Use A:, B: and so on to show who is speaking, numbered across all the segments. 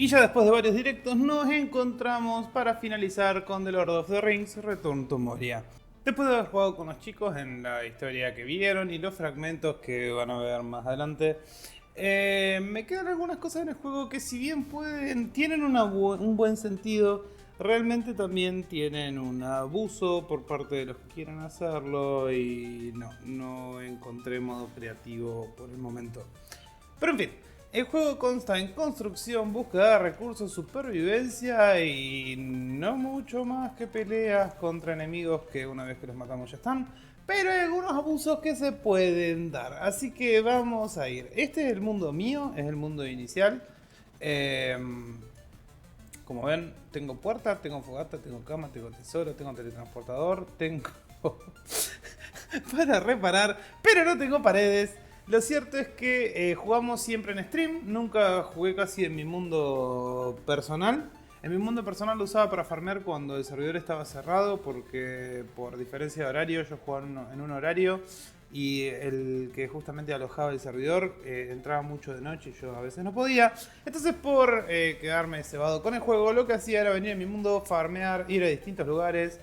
A: Y ya después de varios directos nos encontramos para finalizar con The Lord of the Rings Return to Moria. Después de haber jugado con los chicos en la historia que vieron y los fragmentos que van a ver más adelante, me quedan algunas cosas en el juego que si bien tienen un buen sentido, realmente también tienen un abuso por parte de los que quieran hacerlo y no encontré modo creativo por el momento. Pero en fin, el juego consta en construcción, búsqueda de recursos, supervivencia y no mucho más que peleas contra enemigos que una vez que los matamos ya están. Pero hay algunos abusos que se pueden dar, así que vamos a ir. Este es el mundo mío, es el mundo inicial. Como ven, tengo puerta, tengo fogata, tengo cama, tengo tesoro, tengo teletransportador, tengo para reparar, pero no tengo paredes. Lo cierto es que jugamos siempre en stream, nunca jugué casi en mi mundo personal. En mi mundo personal lo usaba para farmear cuando el servidor estaba cerrado, porque por diferencia de horario yo jugaba en un horario y el que justamente alojaba el servidor entraba mucho de noche y yo a veces no podía. Entonces por quedarme cebado con el juego, lo que hacía era venir a mi mundo, farmear, ir a distintos lugares.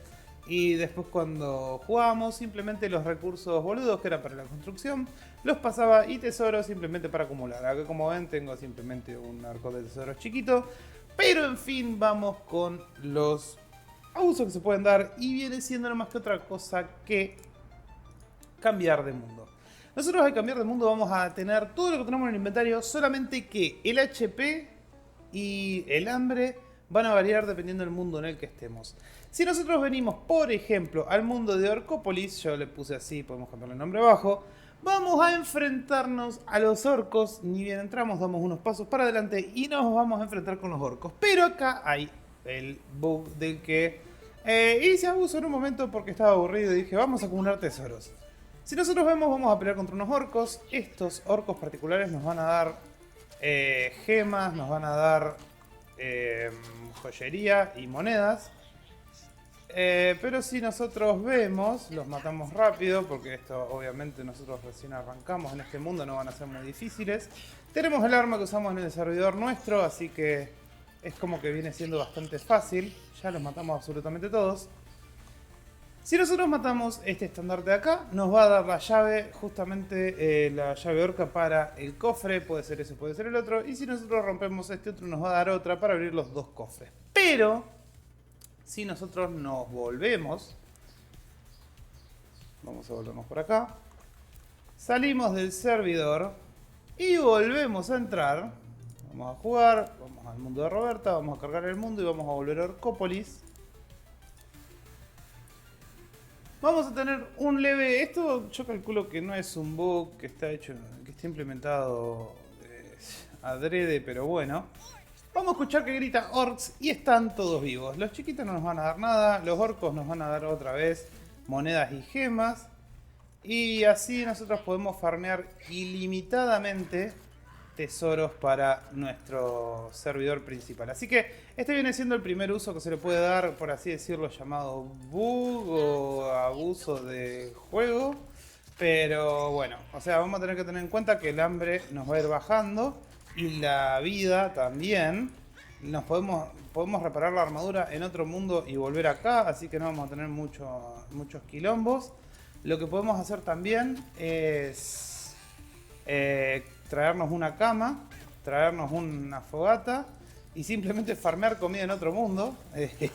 A: Y después cuando jugábamos, simplemente los recursos boludos que eran para la construcción, los pasaba y tesoros simplemente para acumular. Acá como ven tengo simplemente un arco de tesoros chiquito. Pero en fin, vamos con los abusos que se pueden dar y viene siendo no más que otra cosa que cambiar de mundo. Nosotros al cambiar de mundo vamos a tener todo lo que tenemos en el inventario, solamente que el HP y el hambre van a variar dependiendo del mundo en el que estemos. Si nosotros venimos, por ejemplo, al mundo de Orcópolis, yo le puse así, podemos cambiarle el nombre abajo, vamos a enfrentarnos a los orcos. Ni bien entramos, damos unos pasos para adelante y nos vamos a enfrentar con los orcos. Pero acá hay el bug del que hice abuso en un momento porque estaba aburrido y dije, vamos a acumular tesoros. Si nosotros vemos, vamos a pelear contra unos orcos. Estos orcos particulares nos van a dar gemas, nos van a dar joyería y monedas. Pero si nosotros vemos, los matamos rápido, porque esto obviamente nosotros recién arrancamos en este mundo, no van a ser muy difíciles. Tenemos el arma que usamos en el servidor nuestro, así que es como que viene siendo bastante fácil. Ya los matamos absolutamente todos. Si nosotros matamos este estandarte de acá, nos va a dar la llave, justamente la llave orca para el cofre, puede ser ese, puede ser el otro. Y si nosotros rompemos este otro, nos va a dar otra para abrir los dos cofres. Pero si nosotros nos volvemos, vamos a volvernos por acá, salimos del servidor y volvemos a entrar, vamos a jugar, vamos al mundo de Roberta, vamos a cargar el mundo y vamos a volver a Orcópolis. Vamos a tener un leve, esto yo calculo que no es un bug que está hecho, que está implementado adrede, pero bueno. Vamos a escuchar que grita orcs y están todos vivos. Los chiquitos no nos van a dar nada, los orcos nos van a dar otra vez monedas y gemas. Y así nosotros podemos farmear ilimitadamente tesoros para nuestro servidor principal. Así que este viene siendo el primer uso que se le puede dar, por así decirlo, llamado bug o abuso de juego. Pero bueno, o sea, vamos a tener que tener en cuenta que el hambre nos va a ir bajando. Y la vida también. Podemos reparar la armadura en otro mundo y volver acá. Así que no vamos a tener muchos quilombos. Lo que podemos hacer también es traernos una cama, traernos una fogata y simplemente farmear comida en otro mundo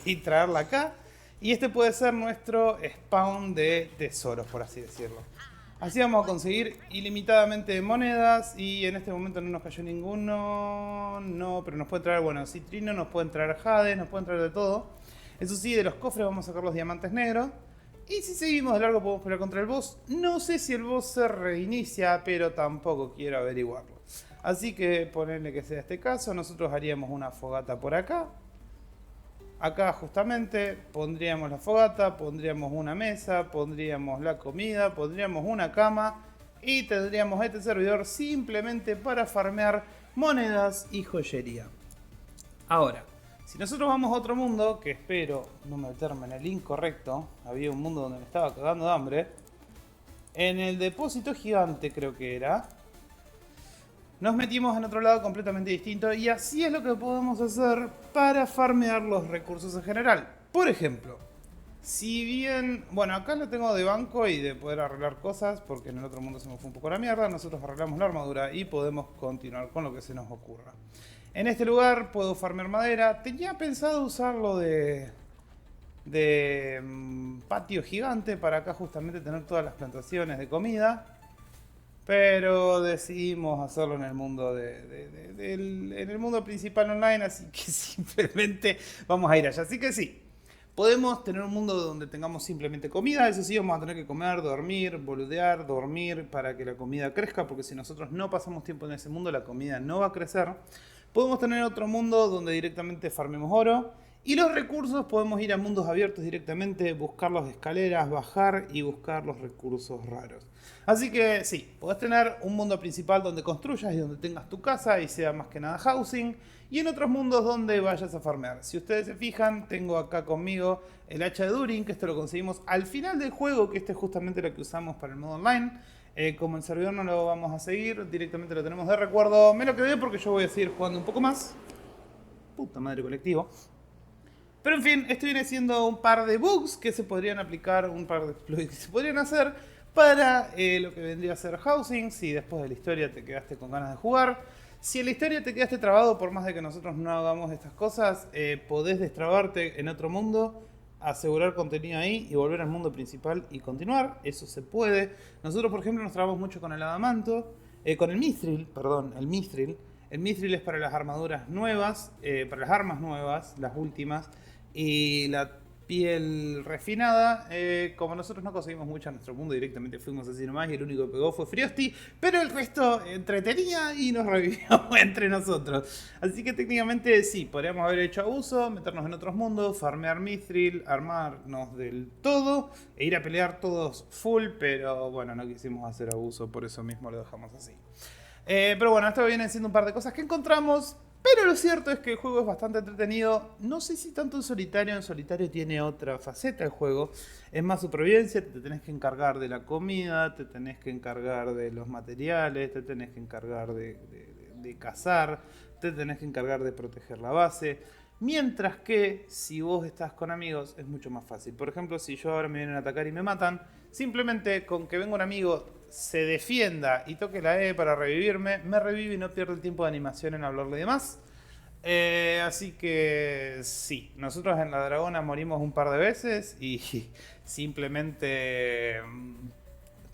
A: y traerla acá. Y este puede ser nuestro spawn de tesoros, por así decirlo. Así vamos a conseguir ilimitadamente monedas y en este momento no nos cayó ninguno, no, pero nos puede traer, bueno, citrino, nos pueden traer jade, nos pueden traer de todo. Eso sí, de los cofres vamos a sacar los diamantes negros. Y si seguimos de largo podemos pelear contra el boss. No sé si el boss se reinicia, pero tampoco quiero averiguarlo. Así que ponerle que sea este caso, nosotros haríamos una fogata por acá. Acá justamente pondríamos la fogata, pondríamos una mesa, pondríamos la comida, pondríamos una cama y tendríamos este servidor simplemente para farmear monedas y joyería. Ahora, si nosotros vamos a otro mundo, que espero no meterme en el incorrecto, había un mundo donde me estaba cagando de hambre, en el depósito gigante creo que era, nos metimos en otro lado completamente distinto y así es lo que podemos hacer para farmear los recursos en general. Por ejemplo, si bien, bueno, acá lo tengo de banco y de poder arreglar cosas, porque en el otro mundo se me fue un poco la mierda, nosotros arreglamos la armadura y podemos continuar con lo que se nos ocurra. En este lugar puedo farmear madera, tenía pensado usarlo de patio gigante para acá justamente tener todas las plantaciones de comida. Pero decidimos hacerlo en el mundo en el mundo principal online, así que simplemente vamos a ir allá. Así que sí, podemos tener un mundo donde tengamos simplemente comida, eso sí, vamos a tener que comer, dormir, boludear, dormir para que la comida crezca, porque si nosotros no pasamos tiempo en ese mundo, la comida no va a crecer. Podemos tener otro mundo donde directamente farmemos oro. Y los recursos podemos ir a mundos abiertos directamente, buscar las escaleras, bajar y buscar los recursos raros. Así que sí, podés tener un mundo principal donde construyas y donde tengas tu casa y sea más que nada housing. Y en otros mundos donde vayas a farmear. Si ustedes se fijan, tengo acá conmigo el hacha de Durin, que esto lo conseguimos al final del juego, que este es justamente lo que usamos para el modo online. Como el servidor no lo vamos a seguir, directamente lo tenemos de recuerdo. Me lo quedé porque yo voy a seguir jugando un poco más. Puta madre colectivo. Pero en fin, esto viene siendo un par de bugs que se podrían aplicar, un par de exploits que se podrían hacer para lo que vendría a ser housing, si después de la historia te quedaste con ganas de jugar. Si en la historia te quedaste trabado, por más de que nosotros no hagamos estas cosas, podés destrabarte en otro mundo, asegurar contenido ahí y volver al mundo principal y continuar. Eso se puede. Nosotros, por ejemplo, nos trabamos mucho con el adamanto, con el mithril, perdón, el mithril. El mithril es para las armaduras nuevas, para las armas nuevas, las últimas. Y la piel refinada, como nosotros no conseguimos mucho en nuestro mundo, directamente fuimos así nomás y el único que pegó fue Friosti, pero el resto entretenía y nos revivió entre nosotros. Así que técnicamente sí, podríamos haber hecho abuso, meternos en otros mundos, farmear mithril, armarnos del todo e ir a pelear todos full, pero bueno, no quisimos hacer abuso, por eso mismo lo dejamos así. Pero bueno, esto viene siendo un par de cosas que encontramos. Pero lo cierto es que el juego es bastante entretenido. No sé si tanto en solitario tiene otra faceta el juego. Es más supervivencia, te tenés que encargar de la comida, te tenés que encargar de los materiales, te tenés que encargar de cazar, te tenés que encargar de proteger la base. Mientras que si vos estás con amigos es mucho más fácil. Por ejemplo, si yo ahora me vienen a atacar y me matan, simplemente con que venga un amigo, se defienda y toque la E para revivirme, me revive y no pierdo el tiempo de animación en hablarle de más. Así que sí, nosotros en la Dragona morimos un par de veces y simplemente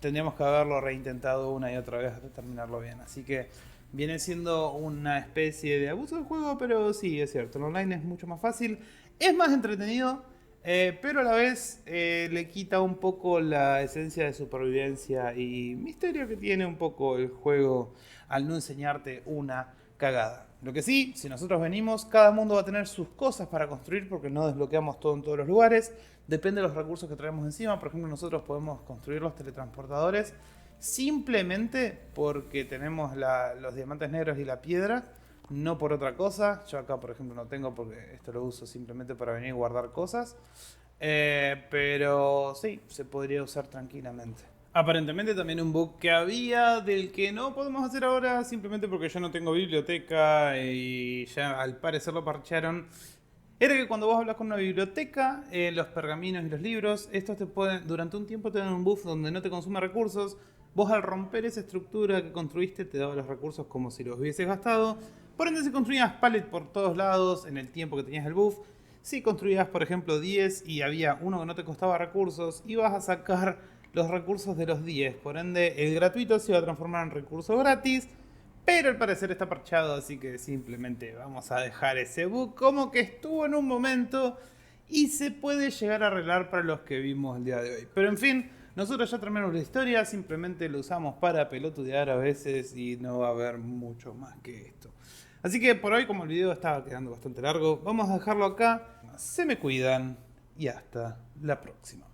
A: tendríamos que haberlo reintentado una y otra vez hasta terminarlo bien. Así que viene siendo una especie de abuso del juego, pero sí, es cierto, el online es mucho más fácil, es más entretenido. Pero a la vez le quita un poco la esencia de supervivencia y misterio que tiene un poco el juego al no enseñarte una cagada. Lo que sí, si nosotros venimos, cada mundo va a tener sus cosas para construir porque no desbloqueamos todo en todos los lugares. Depende de los recursos que traemos encima. Por ejemplo, nosotros podemos construir los teletransportadores simplemente porque tenemos los diamantes negros y la piedra. No por otra cosa. Yo acá, por ejemplo, no tengo porque esto lo uso simplemente para venir y guardar cosas. Pero sí, se podría usar tranquilamente. Aparentemente también un bug que había del que no podemos hacer ahora simplemente porque yo no tengo biblioteca y ya al parecer lo parchearon. Era que cuando vos hablas con una biblioteca, los pergaminos y los libros, estos te pueden, durante un tiempo te dan un buff donde no te consume recursos. Vos al romper esa estructura que construiste te daba los recursos como si los hubieses gastado. Por ende, si construías pallet por todos lados en el tiempo que tenías el buff, si construías, por ejemplo, 10 y había uno que no te costaba recursos, ibas a sacar los recursos de los 10. Por ende, el gratuito se iba a transformar en recurso gratis, pero al parecer está parchado, así que simplemente vamos a dejar ese bug como que estuvo en un momento y se puede llegar a arreglar para los que vimos el día de hoy. Pero en fin, nosotros ya terminamos la historia, simplemente lo usamos para pelotudear a veces y no va a haber mucho más que esto. Así que por hoy, como el video estaba quedando bastante largo, vamos a dejarlo acá. Se me cuidan y hasta la próxima.